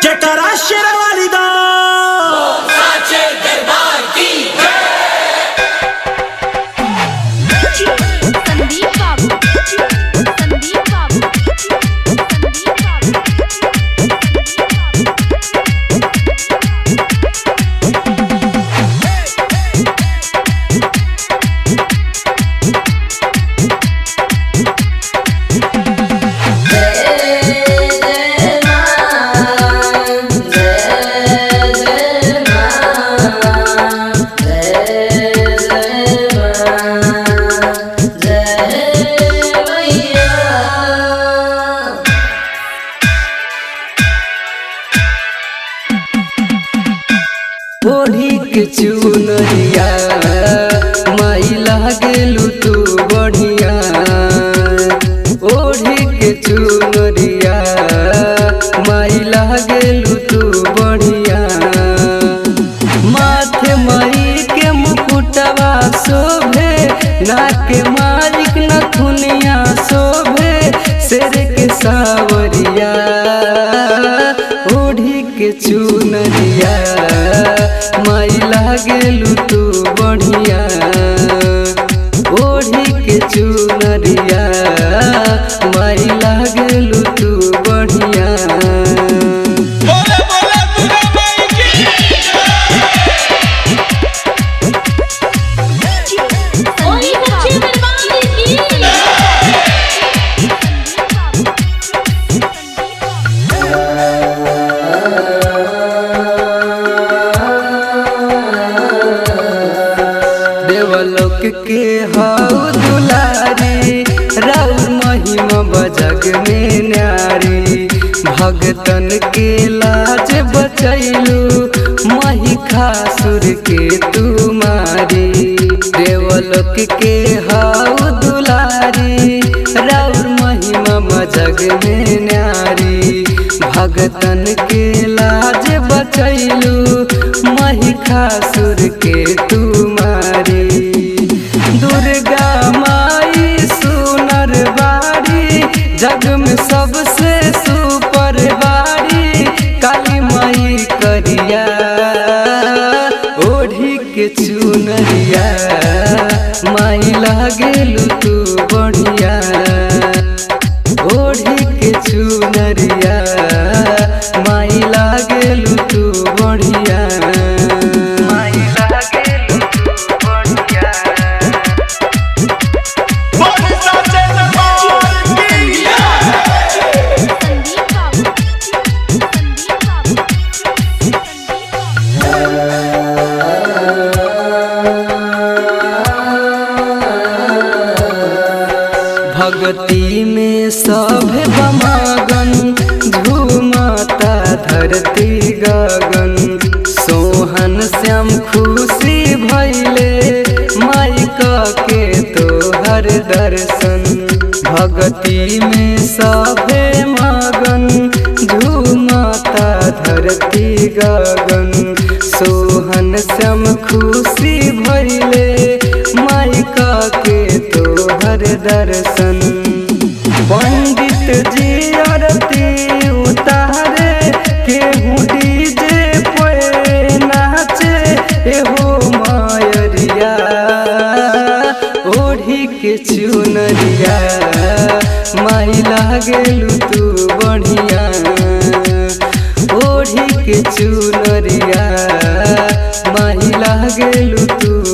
जयकारा शेरवाली दा साचे दरबार की संदीप बाबू संदीप बाबू ओढ़ी के चुनरिया माई लागेलू तू बढ़िया। ओढ़ी के चुनरिया माई लागेलू तू बढ़िया। माथे माई के मुकुटवा शोभे, नाक मालिक नथुनिया शोभे, शेर के सावरिया। ओढ़ी के चुनरिया माई लागेलू तू बढ़िया। ओढ़ी के चुनरिया माई लागेलू तू बढ़िया। बोले बोले दुर्गा माई की ओए सच्चे दरबार की देवलोक के हाउ दुलारी, राउर महिमा बजग में न्यारी। भगतन के लाज बचैलू, महिषासुर के तू मारी। देवलोक के हाउ दुलारी, राउर महिमा बजग में न्यारी। भगतन के लाज बचैलू, महिषासुर के तू मारी। दुर्गा माई सुनर बाड़ी, जग में सबसे सुपर बाड़ी। काली माई करिया, ओढ़ी के चुनरिया माई लागेलू तू बढ़िया। ओढ़ी के चुनरिया माई लागेलू तू बढ़िया। माई लागेलू तू बढ़िया। बोले साचे दरबार की संदीप बाबू संदीप बाबू भक्ति में सब बमगन, झूमता धरती गगन। सोहन श्याम खुशी भैले, माई के तोहर दर्शन। भक्ति में सभे मगन, झूमता धरती गगन। सोहन श्याम खुशी भैले, माई के तोहर दर्शन। पंडित जी आरती उतारे, केहू डीजे पे नाचे। एहो मायरिया, ओढ़ी के चुनरिया माई लागेलू तू बढ़िया। ओढ़ी के चुनरिया माई लागेलू तू